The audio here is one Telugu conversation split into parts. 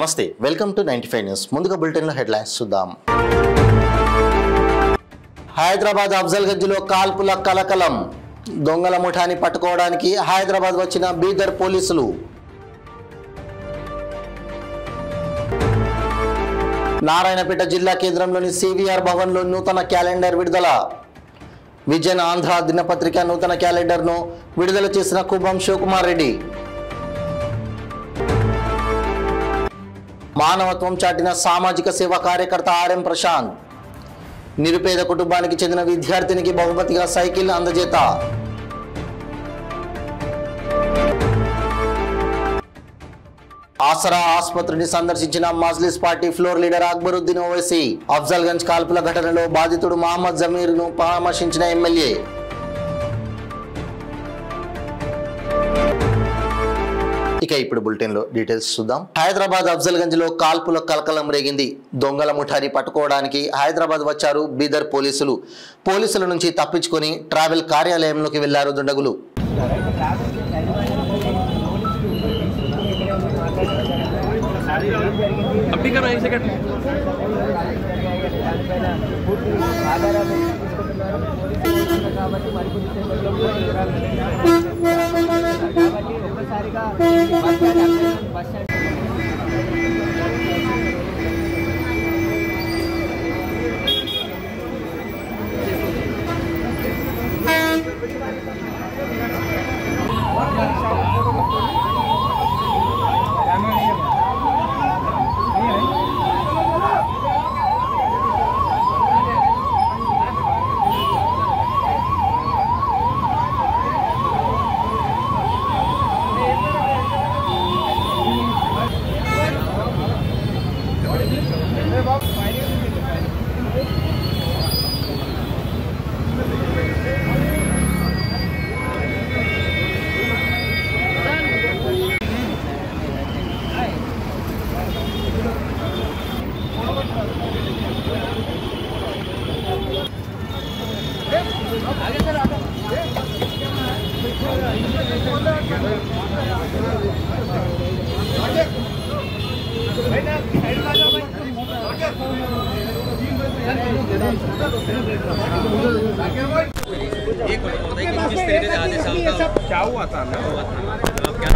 నమస్తే వెల్కమ్ టు 95 న్యూస్ ముందుగా బులెటిన్ లో హెడ్లైన్స్ చూద్దాం। హైదరాబాద్ అఫ్జల్గంజ్ లో కాల్పుల కలకలం, దొంగల ముఠాని పట్టుకోవడానికి హైదరాబాద్ వచ్చిన బీదర్ పోలీసులు। నారాయణపేట జిల్లా కేంద్రంలోని సివిఆర్ భవన్ లో నూతన క్యాలెండర్ విడుదల। విజన్ ఆంధ్ర దినపత్రిక నూతన క్యాలెండర్ ను విడుదల చేసిన కుబం శివకుమార్ రెడ్డి। మానవత్వం చాటిన సామాజిక సేవా కార్యకర్త ఆర్ఎం ప్రశాంత్, నిరుపేద కుటుంబానికి చెందిన విద్యార్థినికి బహుమతిగా సైకిల్ అందజేత। ఆసరా ఆసుపత్రిని సందర్శించిన Majlis party floor leader Akbaruddin Owaisi. Afzalgunj కాల్పుల ఘటనలో బాధితుడు మహమ్మద్ జమీర్ ను పరామర్శించిన ఎమ్మెల్యే। ఇక ఇప్పుడు బులెటిన్ లో డీటెయిల్స్ చూద్దాం। హైదరాబాద్ అఫ్జల్గంజ్ లో కాల్పుల కలకలం రేగింది। దొంగల ముఠాని పట్టుకోవడానికి హైదరాబాద్ వచ్చారు బీదర్ పోలీసులు। పోలీసుల నుంచి తప్పించుకొని ట్రావెల్ కార్యాలయంలోకి వెళ్లారు దుండగులు।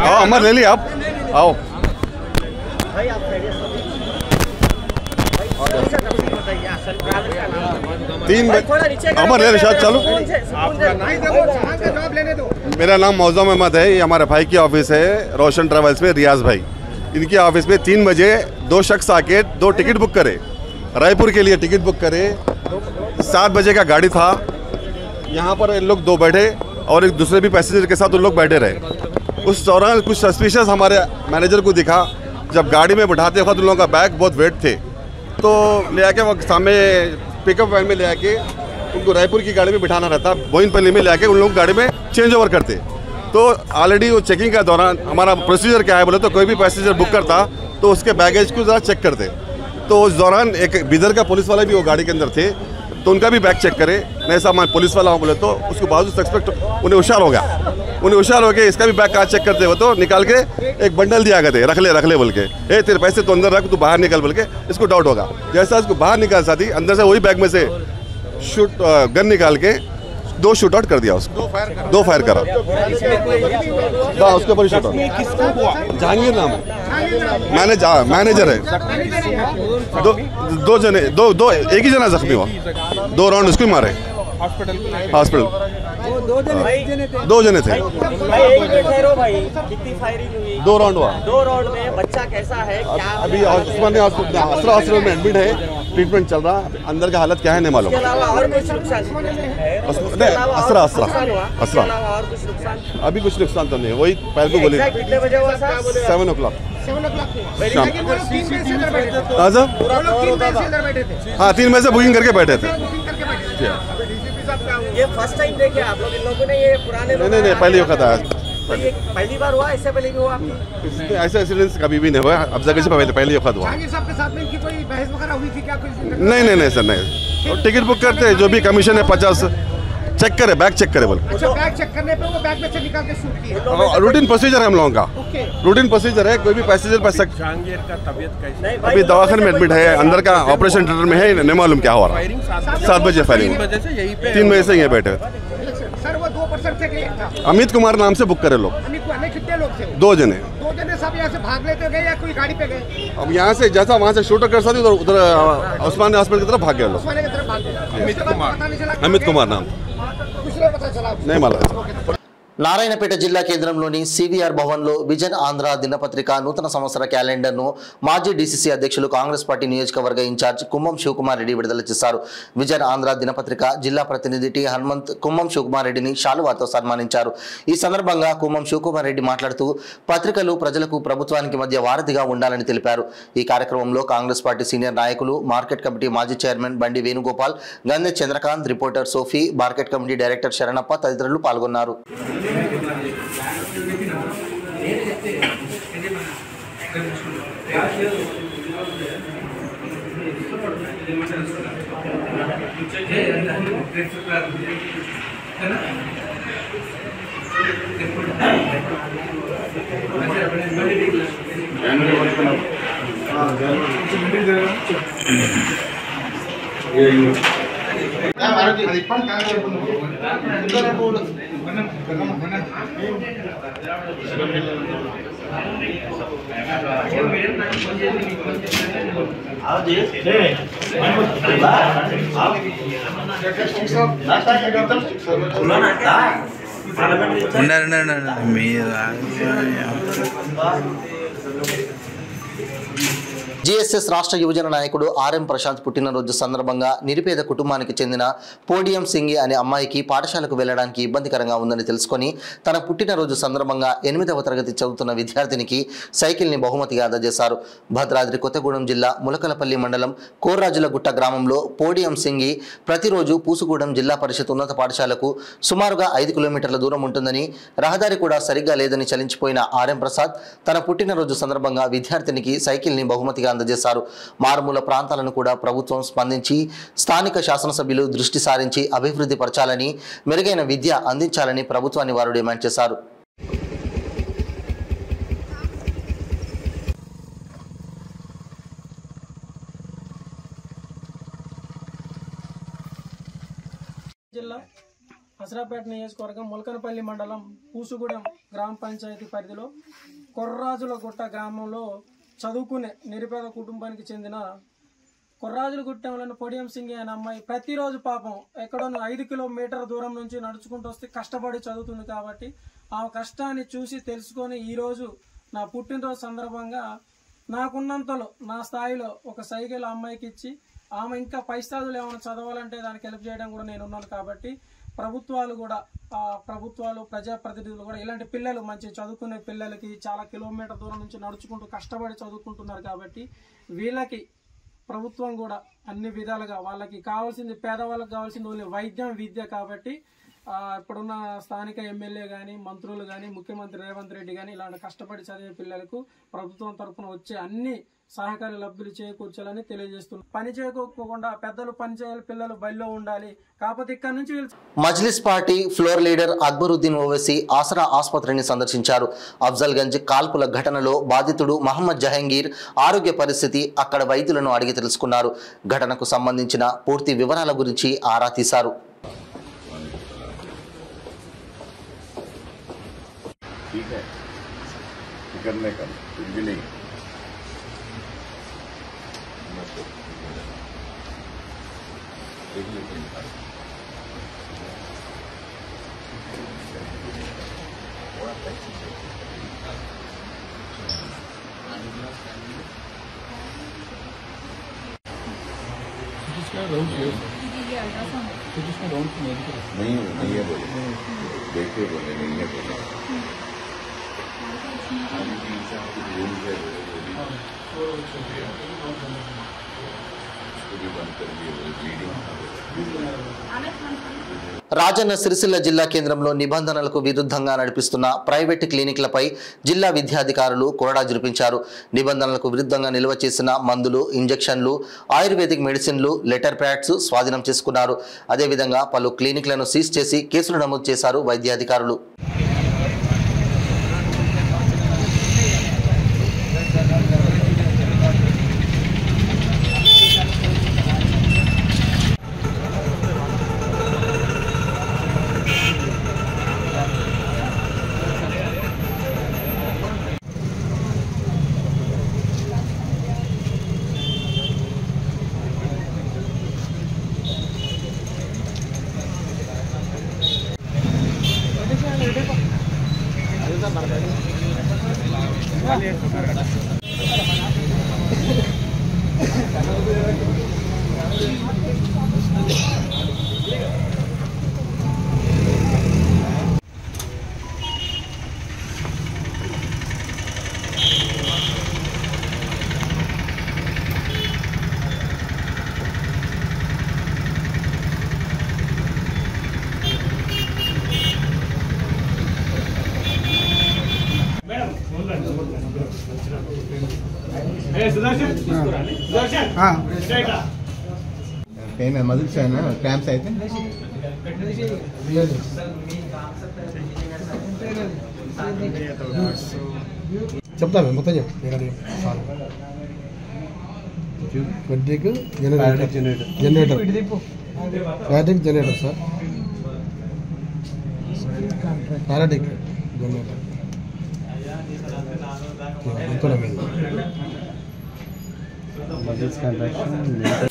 आओ अमर ले लिया आप आओ। अमर ले शायद चालू। मेरा नाम मौजूम अहमद है। ये हमारे भाई की ऑफिस है रोशन ट्रेवल्स में, रियाज भाई। इनकी ऑफिस में 3 बजे 2 शख्स आके 2 टिकट बुक करे, रायपुर के लिए टिकट बुक करे। 7 बजे का गाड़ी था, यहाँ पर इन लोग 2 बैठे और एक दूसरे भी पैसेंजर के साथ उन लोग बैठे रहे। उस दौरान कुछ सस्पिशियस हमारे मैनेजर को दिखा। जब गाड़ी में बैठाते वक्त उन लोगों का बैग बहुत वेट थे, तो ले आके वो सामने पिकअप वैन में ले आके उनको रायपुर की गाड़ी में बिठाना रहता, बोइनपल्ली में ले आके उन लोग गाड़ी में चेंज ओवर करते। तो ऑलरेडी वो चेकिंग का दौरान हमारा प्रोसीजर क्या है बोले तो कोई भी पैसेंजर बुक करता तो उसके बैगेज को ज़रा चेक करते। तो उस दौरान एक बिदर का पुलिस वाला भी वो गाड़ी के अंदर थे, तो उनका भी बैग चेक करे। नहीं साहब मैं पुलिस वाला हूँ बोले तो उसको बाजू सस्पेक्ट उन्हें होशियार हो गया। उन्हें होशियार हो गया, इसका भी बैग काज चेक करते हुए तो निकाल के एक बंडल दिया गए थे, रख ले बोल के, ए तेरे पैसे तो अंदर रख, तू बाहर निकल बोल के। इसको डाउट होगा, जैसा इसको बाहर निकाल साथी अंदर से वही बैग में से शूट गन निकाल के 2 शूट आउट कर दिया उसको। 2 फायर करा उसके ऊपर शूट आउट। जहांगीर नाम है, मैनेजर है। 2 जने एक ही जना जख्मी हुआ, 2 राउंड उसको ही मारे हॉस्पिटल। 2 जने थे। कितनी फायरिंग हुई? 2 राउंड हुआ। 2 राउंड में बच्चा कैसा है? अभी उस्मानिया हॉस्पिटल में एडमिट है, ट्रीटमेंट चल रहा। अंदर का हालत क्या है नहीं मालूम। इसके अलावा और कुछ नुकसान? असरा अभी कुछ नुकसान तो नहीं, वही पैर को गोली। कितने बजे हुआ सर? 7 o'clock शाम। हाँ 3 बजे से बुकिंग करके बैठे थे। ये फर्स्ट टाइम देखे आप लोग इन लोगों ने? ये पुराने नहीं पहली वक्त आया। पहली बार हुआ? इससे पहले भी हुआ? ऐसा इंसिडेंस कभी भी नहीं हुआ। अफजलगंज से पहली वक्त हुआ। जहांगीर साहब के साथ में इनकी कोई बहस वगैरह हुई थी क्या? नहीं सर नहीं। टिकट बुक करते जो भी कमीशन है 50 चेक करे, बैग चेक करे बोल। अच्छा, बैग चेक करने पे वो बैग में से निकाल के शूट किए। रूटीन प्रोसीजर है हम लोगों का, ओके। रूटीन प्रोसीजर है। कोई भी पैसेंजर जहांगीर का तबीयत कैसी? अभी दवाखाने में एडमिट है, अंदर का ऑपरेशन थिएटर में है, नहीं मालूम क्या हो रहा है। 7 बजे फायरिंग, 3 बजे से यहीं बैठे। सर वो 2% थे कि एक था? अमित कुमार नाम से बुक करे लोग, अमित कुमार ने कितने लोग थे? 2 जने। 2 जने सब यहाँ से भाग लेते गए या कोई गाड़ी पे गए? अब यहाँ से जैसा वहाँ से शूटर कर सकते उधर उस्मान हॉस्पिटल की तरफ भाग गए लोग। उस्मानिया की तरफ भाग गए। अमित कुमार नाम दूसरे पता चला नहीं मालूम। నారాయణపేట జిల్లా కేంద్రంలోని సివిఆర్ భవన్లో విజన్ ఆంధ్ర దినపత్రిక నూతన సంవత్సర క్యాలెండర్ను మాజీ డీసీసీ అధ్యక్షులు కాంగ్రెస్ పార్టీ నియోజకవర్గ ఇన్ఛార్జ్ కుమ్మం శివకుమార్ రెడ్డి విడుదల చేశారు. విజన్ ఆంధ్ర దినపత్రిక జిల్లా ప్రతినిధి టి హనుమంత్ కుమ్మం శివకుమార్ రెడ్డిని శాలువాతో సన్మానించారు. ఈ సందర్భంగా కుమ్మం శివకుమార్ రెడ్డి మాట్లాడుతూ పత్రికలు ప్రజలకు ప్రభుత్వానికి మధ్య వారధిగా ఉండాలని తెలిపారు. ఈ కార్యక్రమంలో కాంగ్రెస్ పార్టీ సీనియర్ నాయకులు, మార్కెట్ కమిటీ మాజీ chairman Bandi Venugopal, Gandhe Chandrakanth, reporter Sofi, market committee director Sharanappa తదితరులు పాల్గొన్నారు. జిఎస్ఎస్ రాష్ట్ర యువజన నాయకుడు ఆర్ఎం ప్రశాంత్ పుట్టినరోజు సందర్భంగా నిరుపేద కుటుంబానికి చెందిన పోడియం సింగి అనే అమ్మాయికి పాఠశాలకు వెళ్లడానికి ఇబ్బందికరంగా ఉందని తెలుసుకొని తన పుట్టినరోజు సందర్భంగా 8వ తరగతి చదువుతున్న విద్యార్థినికి సైకిల్ని బహుమతిగా అందజేశారు. భద్రాద్రి కొత్తగూడెం జిల్లా ములకలపల్లి మండలం కోర్రాజులగుట్ట గ్రామంలో పోడియం సింగి ప్రతిరోజు పూసుగూడెం జిల్లా పరిషత్ ఉన్నత పాఠశాలకు సుమారుగా 5 కిలోమీటర్ల దూరం ఉంటుందని, రహదారి కూడా సరిగ్గా లేదని చలించిపోయిన ఆర్ఎం ప్రసాద్ తన పుట్టినరోజు సందర్భంగా విద్యార్థినికి సైకిల్ని బహుమతిగా అందజేశారు. మారుమూల ప్రాంతాలను కూడా ప్రభుత్వం స్పందించి స్థానిక శాసనసభ్యులు దృష్టి సారించి అభివృద్ధి పరచాలని, మెరుగైన విద్య అందించాలని ప్రభుత్వాన్ని వారు డిమాండ్ చేశారు. జిల్లా హసరాపేట నియోజకవర్గం ములకనపల్లి మండలం పూసుగూడెం గ్రామ పంచాయతీ పరిధిలో కొర్రాజులగుట్ట గ్రామంలో చదువుకునే నిరుపేద కుటుంబానికి చెందిన కొర్రాజులగుట్టంలోని పొడియం సింగి అనే అమ్మాయి ప్రతిరోజు పాపం ఎక్కడో 5 కిలోమీటర్ల దూరం నుంచి నడుచుకుంటూ వస్తే కష్టపడి చదువుతుంది. కాబట్టి ఆ కష్టాన్ని చూసి తెలుసుకొని ఈరోజు నా పుట్టినరోజు సందర్భంగా నాకున్నంతలో నా స్థాయిలో ఒక సైకిల్ అమ్మాయికి ఇచ్చి ఆమె ఇంకా పై స్థాయిలో ఏమైనా చదవాలంటే దానికి హెల్ప్ చేయడం కూడా నేను ఉన్నాను. కాబట్టి ప్రభుత్వాలు ప్రజాప్రతినిధులు కూడా ఇలాంటి పిల్లలు మంచి చదువుకునే పిల్లలకి చాలా కిలోమీటర్ దూరం నుంచి నడుచుకుంటూ కష్టపడి చదువుకుంటున్నారు. కాబట్టి వీళ్ళకి ప్రభుత్వం కూడా అన్ని విధాలుగా వాళ్ళకి కావాల్సింది, పేదవాళ్ళకి కావాల్సింది ఓన్లీ వైద్యం, విద్య. కాబట్టి ఇప్పుడున్న స్థానిక ఎమ్మెల్యే కానీ, మంత్రులు కానీ, ముఖ్యమంత్రి రేవంత్ రెడ్డి కానీ ఇలాంటి కష్టపడి చదివే పిల్లలకు ప్రభుత్వం తరఫున వచ్చే అన్ని సహకార లబ్ధులు చేకూర్చాలని తెలియజేస్తున్నారు. పని చేయకోకుండా పెద్దలు పని చేయాలి, పిల్లలు బడిలో ఉండాలి. కాకపోతే ఇక్కడ నుంచి Majlis party floor leader Akbaruddin Owaisi ఆసరా ఆసుపత్రిని సందర్శించారు. అఫ్జల్గంజ్ కాల్పుల ఘటనలో బాధితుడు మహమ్మద్ జహంగీర్ ఆరోగ్య పరిస్థితి అక్కడ వైద్యులను అడిగి తెలుసుకున్నారు. ఘటనకు సంబంధించిన పూర్తి వివరాల గురించి ఆరా తీశారు. नहीं है बोले, देखिए बोले नहीं है बोले, रूम है बंद कर दिए ब्लीडिंग। రాజన్న సిరిసిల్ల జిల్లా కేంద్రంలో నిబంధనలకు విరుద్ధంగా నడిపిస్తున్న ప్రైవేటు క్లినిక్లపై జిల్లా విద్యాధికారులు కొరడా జురిపించారు. నిబంధనలకు విరుద్ధంగా నిల్వ చేసిన మందులు, ఇంజెక్షన్లు, ఆయుర్వేదిక్ మెడిసిన్లు, లెటర్ ప్యాడ్స్ స్వాధీనం చేసుకున్నారు. అదేవిధంగా పలు క్లినిక్లను సీజ్ చేసి కేసులు నమోదు చేశారు వైద్యాధికారులు. पेन मजिल्स है ना क्रैम्प्स అయితే చెప్తా మొత్తం చెప్పు వెడ్డిక్ జనరేటర్ ప్యాటిక్ జనరేటర్ సార్ పారాటిక్ జనరేటర్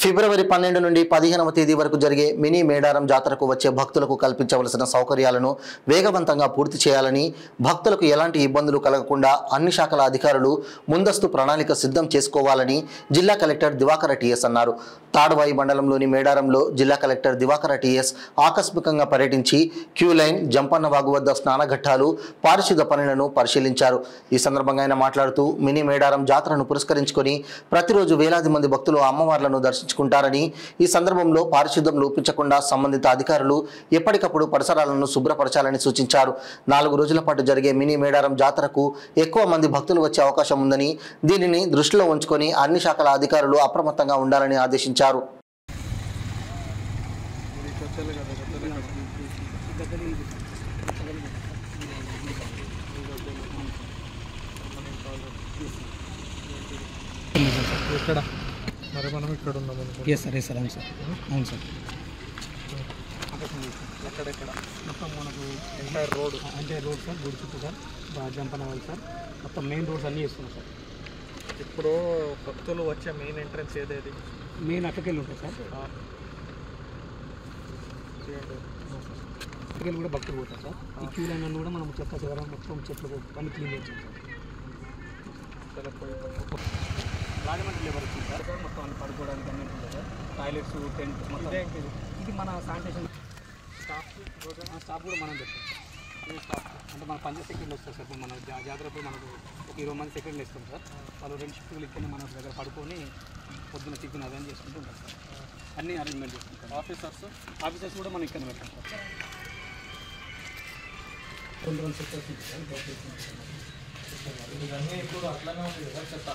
ఫిబ్రవరి 12 నుండి 15వ తేదీ వరకు జరిగే మినీ మేడారం జాతరకు వచ్చే భక్తులకు కల్పించవలసిన సౌకర్యాలను వేగవంతంగా పూర్తి చేయాలని, భక్తులకు ఎలాంటి ఇబ్బందులు కలగకుండా అన్ని శాఖల అధికారులు ముందస్తు ప్రణాళిక సిద్ధం చేసుకోవాలని జిల్లా కలెక్టర్ దివాకర టీఎస్ అన్నారు. తాడవాయి మండలంలోని మేడారంలో జిల్లా కలెక్టర్ దివాకర టీఎస్ ఆకస్మికంగా పర్యటించి క్యూ లైన్, జంపన్న వాగు వద్ద స్నానఘట్టాలు, పారిశుద్ధ పనులను పరిశీలించారు. ఈ సందర్భంగా ఆయన మాట్లాడుతూ మినీ మేడారం జాతరను పురస్కరించుకొని ప్రతిరోజు వేలాది మంది భక్తులు అమ్మవార్లను దర్శించుకుంటారని, ఈ సందర్భంలో పారిశుద్ధ్యం లోపించకుండా సంబంధిత అధికారులు ఎప్పటికప్పుడు పరిసరాలను శుభ్రపరచాలని సూచించారు. 4 రోజుల పాటు జరిగే మినీ మేడారం జాతరకు ఎక్కువ మంది భక్తులు వచ్చే అవకాశం ఉందని, దీనిని దృష్టిలో ఉంచుకొని అన్ని శాఖల అధికారులు అప్రమత్తంగా ఉండాలని ఆదేశించారు. ఇక్కడ మరి మనం ఇక్కడ ఉన్నాం సార్ అవును సార్ ఎక్కడెక్కడ మొత్తం మనకు ఎంటైర్ రోడ్ సార్ గుడి చుట్టూ సార్ జంపనవాలి సార్ మొత్తం మెయిన్ రోడ్స్ అన్నీ వేస్తున్నాం సార్. ఇప్పుడు భక్తులు వచ్చే మెయిన్ ఎంట్రన్స్ ఏదేది మెయిన్ అక్కడికెళ్ళి ఉంటుంది సార్. అక్కడికెళ్ళి కూడా భక్తులు పోతారు సార్. ఈ క్యూ లైన్ అన్నీ కూడా మనం చెత్త చెదరం మొత్తం చెట్లు అన్ని క్లీన్ చేస్తాం సార్. రాజమండ్రి లేబర్ వచ్చింది సార్. మొత్తం అన్ని పడుకోవడానికి అన్నీ ఉంటుంది సార్. టాయిలెట్స్, టెంట్ మొత్తం ఇది మన శానిటేషన్ స్టాఫ్ కూడా మనం చెప్తాం సార్. స్టాఫ్ అంటే మన 15 సెకండ్లు వస్తారు సార్. మన జాగ్రత్తలు మనకు ఒక 20 మంది సెకండ్లు ఇస్తాం సార్. వాళ్ళు 2 షిఫ్ట్లు ఇక్కడనే మన దగ్గర పడుకొని పొద్దున టిఫిన్ అదని చేసుకుంటూ ఉంటారు సార్. అన్నీ అరేంజ్మెంట్ చేసుకుంటాం. ఆఫీసర్స్ కూడా మనం ఇక్కడ పెడతాం సార్. ఇవన్నీ ఇప్పుడు అట్లానే ఉంటుంది సార్. చెత్త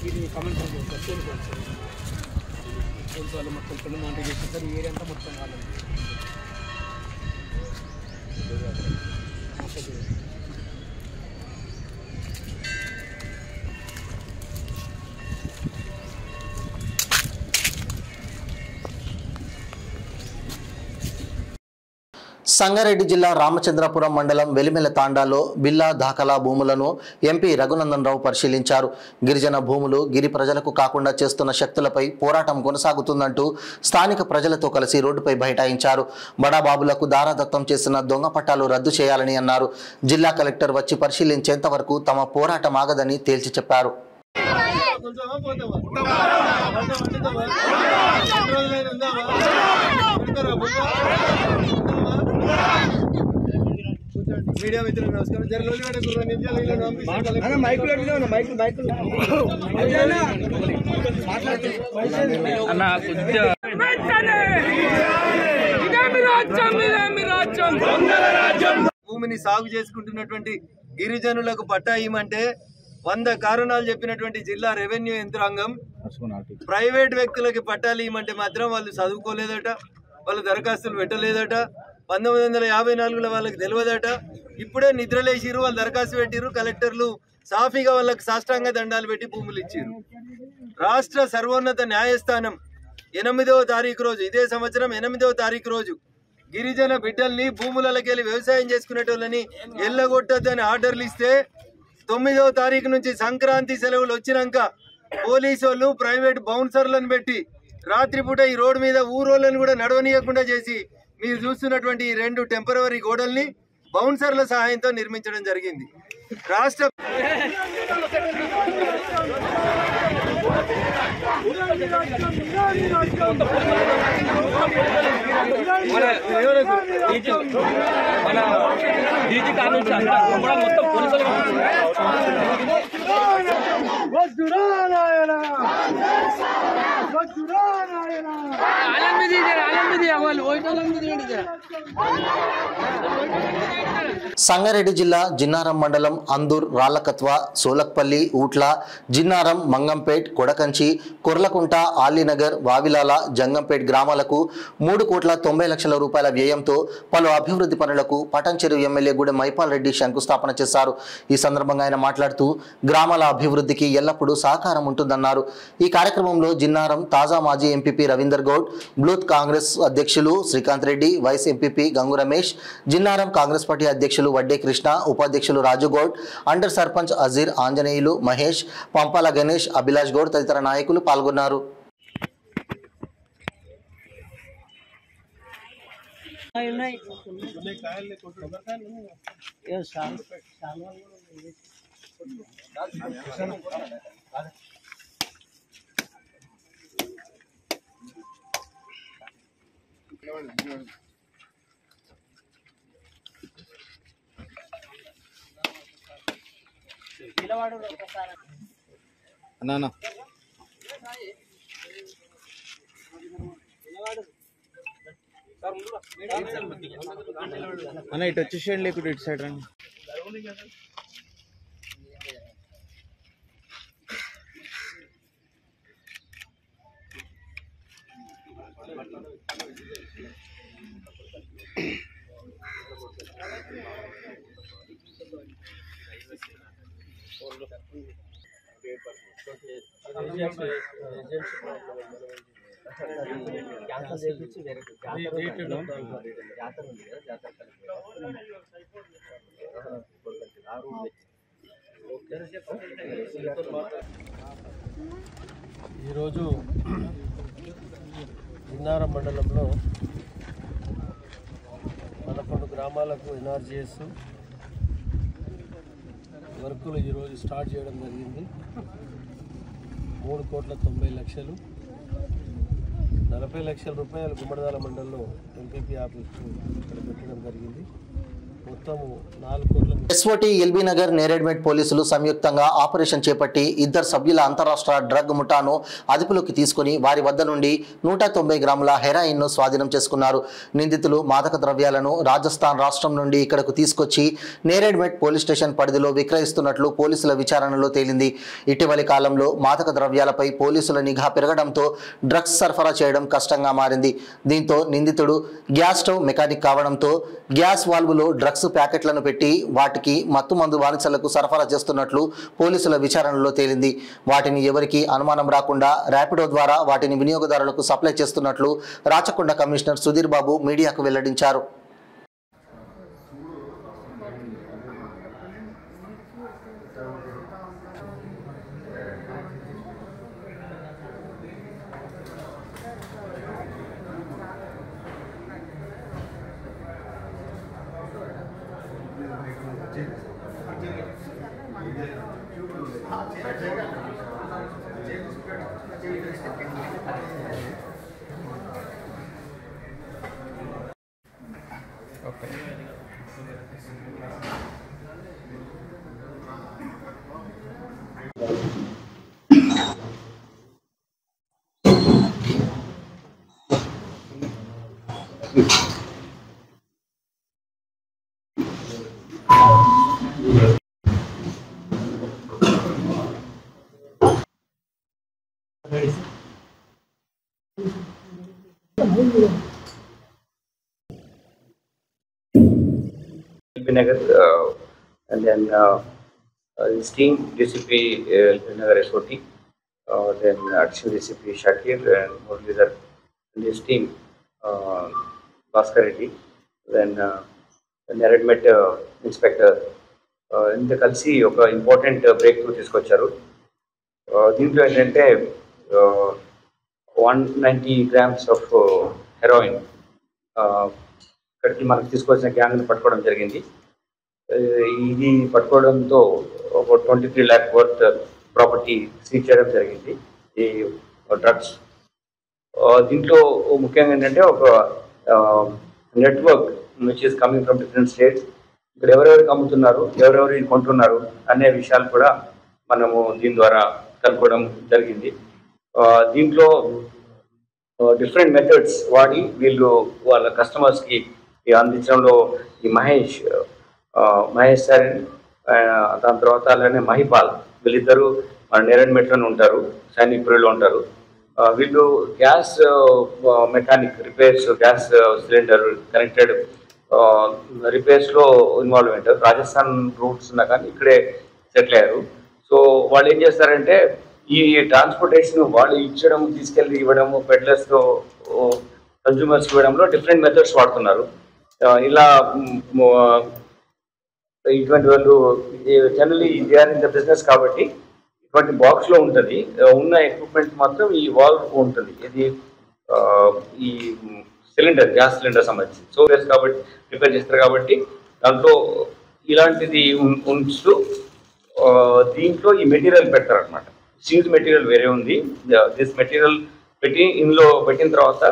ఇది కమెంట్ చేస్తారు వాళ్ళు మొత్తం పెళ్లి మాంటే చేస్తారు. ఈ ఏరియా అంతా మొత్తం వాళ్ళని సంగారెడ్డి జిల్లా రామచంద్రపురం మండలం వెలిమెల తాండాలో బిల్లా దాఖలా భూములను ఎంపీ రఘునందన్ రావు పరిశీలించారు. గిరిజన భూములు గిరి ప్రజలకు కాకుండా చేస్తున్న శక్తులపై పోరాటం కొనసాగుతుందంటూ స్థానిక ప్రజలతో కలిసి రోడ్డుపై బైఠాయించారు. బడాబాబులకు దారాదత్తం చేసిన దొంగ పట్టాలు రద్దు చేయాలని అన్నారు. జిల్లా కలెక్టర్ వచ్చి పరిశీలించేంత వరకు తమ పోరాటం ఆగదని తేల్చి చెప్పారు. మీడియా మిత్రులకు నమస్కారం. భూమిని సాగు చేసుకుంటున్నటువంటి గిరిజనులకు పట్టా ఇవ్వమంటే 100 కారణాలు చెప్పినటువంటి జిల్లా రెవెన్యూ యంత్రాంగం ప్రైవేట్ వ్యక్తులకి పట్టాలు ఇవ్వమంటే మాత్రం వాళ్ళు చదువుకోలేదట, వాళ్ళు దరఖాస్తులు పెట్టలేదట, 1954లో వాళ్ళకి తెలియదట. ఇప్పుడే నిద్రలేసిరు, వాళ్ళు దరఖాస్తు పెట్టిరు, కలెక్టర్లు సాఫీగా వాళ్ళకి సాష్టాంగ దండాలు పెట్టి భూములు ఇచ్చిరు. రాష్ట్ర సర్వోన్నత న్యాయస్థానం 8వ తారీఖు రోజు, ఇదే సంవత్సరం 8వ తారీఖు రోజు గిరిజన బిడ్డల్ని భూములకి వెళ్ళి వ్యవసాయం చేసుకునేటోళ్ళని ఎల్లగొట్టద్దని ఆర్డర్లు ఇస్తే 9వ తారీఖు నుంచి సంక్రాంతి సెలవులు వచ్చినాక పోలీసు వాళ్ళు ప్రైవేట్ బౌన్సర్లను పెట్టి రాత్రిపూట ఈ రోడ్డు మీద ఊరోళ్ళని కూడా నడవనీయకుండా చేసి మీరు చూస్తున్నటువంటి ఈ 2 టెంపరరీ గోడల్ని బౌన్సర్ల సహాయంతో నిర్మించడం జరిగింది. రాష్ట్ర సంగారెడ్డి జిల్లా జిన్నారం మండలం అందూర్, రాళ్లకత్వ, సోలక్పల్లి, ఊట్ల, జిన్నారం, మంగంపేట్, కొడకంచి, కొర్లకుంట, ఆలీనగర్, వావిలాల, జంగంపేట్ గ్రామాలకు 3,90,00,000 రూపాయల వ్యయంతో పలు అభివృద్ధి పనులకు పటంచెరు ఎమ్మెల్యే గూడెం మైపాల్ రెడ్డి శంకుస్థాపన చేశారు. ఈ సందర్భంగా ఆయన మాట్లాడుతూ గ్రామాల అభివృద్ధికి ఎల్లప్పుడూ సహకారం ఉంటుందన్నారు. ఈ కార్యక్రమంలో జిన్నారం తాజా మాజీ ఎంపీపీ రవీందర్ గౌడ్, బ్లూత్ కాంగ్రెస్ అధ్యక్షులు Srikanth Reddy, vice MPP Gangu Ramesh, Jinnaram Congress party అధ్యక్షులు వడ్డే కృష్ణ, ఉపాధ్యక్షులు రాజుగౌడ్, అండర్ సర్పంచ్ అజీర్, ఆంజనేయులు, మహేష్, పంపాల గణేష్, అభిలాష్ గౌడ్ తదితర నాయకులు పాల్గొన్నారు. అన్న ఇటు వచ్చేసేయండి, లేకుంటే ఇటు సైడ్ రండి. ఈరోజు జిన్నారం మండలంలో 11 గ్రామాలకు ఎన్ఆర్జీఎస్ వర్కులు ఈరోజు స్టార్ట్ చేయడం జరిగింది. 3,90,00,000, 40 లక్షల రూపాయలు గుమ్మడిదాల మండలంలో ఎంపీపీ ఆఫీస్ ఇక్కడ పెట్టడం జరిగింది. మొత్తము 4 కోట్ల. ఎస్ఓటీ ఎల్బీ నగర్ నేరేడ్మెట్ పోలీసులు సంయుక్తంగా ఆపరేషన్ చేపట్టి 2 సభ్యుల అంతరాష్ట్ర డ్రగ్ ముఠాను అదుపులోకి తీసుకుని వారి వద్ద నుండి 190 గ్రాముల హెరాయిన్ను స్వాధీనం చేసుకున్నారు. నిందితులు మాదక ద్రవ్యాలను రాజస్థాన్ రాష్ట్రం నుండి ఇక్కడకు తీసుకొచ్చి నేరేడ్మెట్ పోలీస్ స్టేషన్ పరిధిలో విక్రయిస్తున్నట్లు పోలీసుల విచారణలో తేలింది. ఇటీవలి కాలంలో మాదక ద్రవ్యాలపై పోలీసుల నిఘా పెరగడంతో డ్రగ్స్ సరఫరా చేయడం కష్టంగా మారింది. దీంతో నిందితుడు గ్యాస్ స్టవ్ మెకానిక్ కావడంతో గ్యాస్ వాల్వులో డ్రగ్స్ ప్యాకెట్లను పెట్టి వాటికి మత్తుమందు బానిసలకు సరఫరా చేస్తున్నట్లు పోలీసుల విచారణలో తేలింది. వాటిని ఎవరికీ అనుమానం రాకుండా ర్యాపిడో ద్వారా వాటిని వినియోగదారులకు సప్లై చేస్తున్నట్లు రాచకొండ కమిషనర్ సుధీర్ బాబు మీడియాకు వెల్లడించారు. Nagar, and then his team DCP Nagar SOT, then additional DCP Shakir and Muralidhar and his team Bhaskar Reddy, then Narrowed Inspector ఇంత కలిసి ఒక ఇంపార్టెంట్ బ్రేక్ త్రూ తీసుకొచ్చారు. దీంట్లో ఏంటంటే 190 grams ఆఫ్ హెరాయిన్ ఇక్కడికి మనకు తీసుకొచ్చిన గ్యాంగ్ని పట్టుకోవడం జరిగింది. ఇది పట్టుకోవడంతో ఒక 23 lakh వర్త్ ప్రాపర్టీ సీజ్ చేయడం జరిగింది ఈ డ్రగ్స్. దీంట్లో ముఖ్యంగా ఏంటంటే ఒక network which is coming from different states, ఇక్కడ ఎవరెవరికి అమ్ముతున్నారు, ఎవరెవరు కొంటున్నారు అనే విషయాలు కూడా మనము దీని ద్వారా కనుక్కోవడం జరిగింది. దీంట్లో డిఫరెంట్ మెథడ్స్ వాడి వీళ్ళు వాళ్ళ కస్టమర్స్కి అందించడంలో ఈ మహేష్ సార్, దాని తర్వాత అలానే మహిపాల్, వీళ్ళిద్దరూ మన నేరన్మెట్లోనే ఉంటారు, సైనిక్పురిలో ఉంటారు. వీళ్ళు gas mechanic repairs, gas cylinder connected రిపేర్స్లో ఇన్వాల్వ్ అయ్యారు. రాజస్థాన్ రూట్స్ ఉన్నా కానీ ఇక్కడే సెటిల్ అయ్యారు. సో వాళ్ళు ఏం చేస్తారంటే ఈ ట్రాన్స్పోర్టేషన్ వాళ్ళు ఇచ్చడం, తీసుకెళ్ళి ఇవ్వడము, పెడ్లర్స్తో కన్జ్యూమర్స్కి ఇవ్వడంలో డిఫరెంట్ మెథడ్స్ వాడుతున్నారు. ఇలా ఇటువంటి వాళ్ళు generally they are in the business కాబట్టి ఇటువంటి బాక్స్లో ఉంటుంది, ఉన్న ఎక్విప్మెంట్ మాత్రం ఈ వాల్వ్ ఉంటుంది. ఇది ఈ సిలిండర్, గ్యాస్ సిలిండర్ సంబంధించి సో వేస్ట్ కాబట్టి ప్రిపేర్ చేస్తారు కాబట్టి దాంట్లో ఇలాంటిది ఉంచుతూ దీంట్లో ఈ మెటీరియల్ పెడతారనమాట. సీజ్ మెటీరియల్ వేరే ఉంది, దిస్ మెటీరియల్ పెట్టి ఇందులో పెట్టిన తర్వాత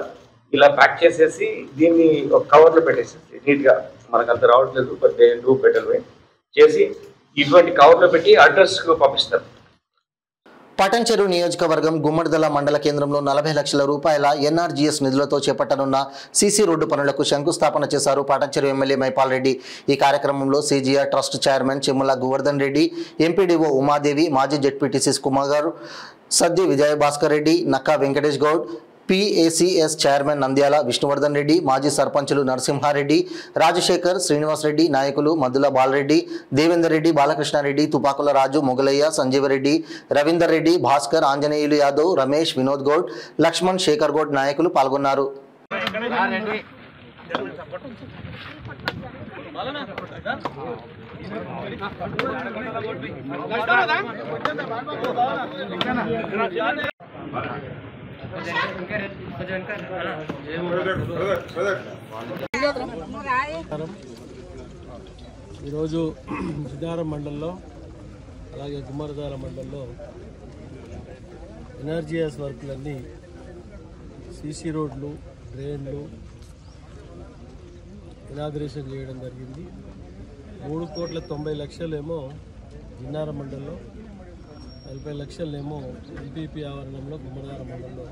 ఇలా ప్యాక్ చేసేసి దీన్ని ఒక కవర్లో పెట్టేసేసి నీట్గా, మనకు అంత రావట్లేదు but they do better way చేసి ఇటువంటి కవర్లో పెట్టి అడ్రస్కు పంపిస్తారు. పటంచెరు నియోజకవర్గం గుమ్మడిదల మండల కేంద్రంలో 40 లక్షల రూపాయల ఎన్ఆర్జీఎస్ నిధులతో చేపట్టనున్న సీసీ రోడ్డు పనులకు శంకుస్థాపన చేశారు పటంచెరు ఎమ్మెల్యే మైపాల్ రెడ్డి. ఈ కార్యక్రమంలో CGR trust chairman Chemmula Govardhan Reddy, MPDO Umadevi, మాజీ ZPTC Kumar garu, Saddi Vijayabhaskar Reddy, Nakka Venkatesh Goud, PACS chairman Nandyala Vishnuvardhan Reddy, మాజీ సర్పంచులు నరసింహారెడ్డి, రాజశేఖర్, శ్రీనివాస్ రెడ్డి, నాయకులు మద్దుల బాలరెడ్డి, దేవేందర్ రెడ్డి, బాలకృష్ణారెడ్డి, తుపాకుల రాజు, మొగలయ్య, సంజీవరెడ్డి, రవీందర్ రెడ్డి, భాస్కర్, ఆంజనేయులు యాదవ్, రమేష్, వినోద్ గౌడ్, లక్ష్మణ్, శేఖర్ గౌడ్ నాయకులు పాల్గొన్నారు. ఈరోజు సిద్ధారం మండలంలో అలాగే గుమ్మడిదల మండలంలో ఎన్ఆర్జీఎస్ వర్కులన్నీ సీసీ రోడ్లు, డ్రైన్లు ఇనాగ్రేషన్ చేయడం జరిగింది. 3,90,00,000 ఏమో జిన్నారం మండలంలో, 40 లక్షలేమో ఎంపీపీ ఆవరణంలో గుమ్మడిదల మండలంలో.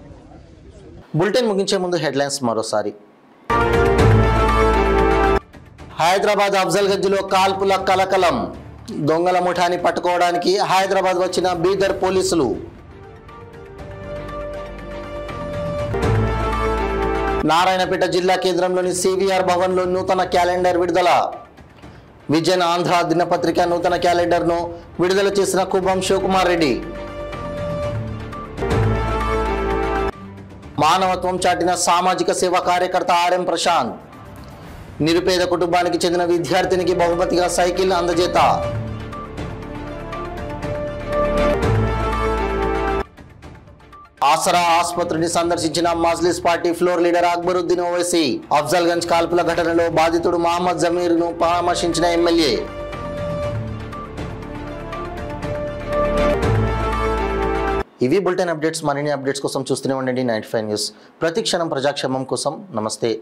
బులెటిన్ ముగించే ముందు హెడ్లైన్స్ మరోసారి. హైదరాబాద్ అఫ్జల్గంజ్లో కాల్పుల కలకలం, దొంగల ముఠాని పట్టుకోవడానికి హైదరాబాద్ వచ్చిన బీదర్ పోలీసులు. నారాయణపేట జిల్లా కేంద్రంలోని CVR భవన్లో నూతన క్యాలెండర్ విడుదల. విజన్ ఆంధ్ర దినపత్రిక నూతన క్యాలెండర్ను విడుదల చేసిన కుబం శివకుమార్ రెడ్డి. మానవత్వం చాటిన సామాజిక సేవా కార్యకర్త RM ప్రశాంత్. నిరుపేద కుటుంబానికి చెందిన విద్యార్థినికి బహుమతిగా సైకిల్ అందజేత. ఆసరా ఆసుపత్రిని సందర్శించిన Majlis party floor leader Akbaruddin Owaisi. Afzalgunj కాల్పుల ఘటనలో బాధితుడు మహమ్మద్ జమీర్ను పరామర్శించిన ఎమ్మెల్యే. ఇవి బులెటిన్ అప్డేట్స్. మరిన్ని అప్డేట్స్ కోసం చూస్తూనే ఉండండి 95 న్యూస్. ప్రతి క్షణం ప్రజాక్షేమం కోసం. నమస్తే.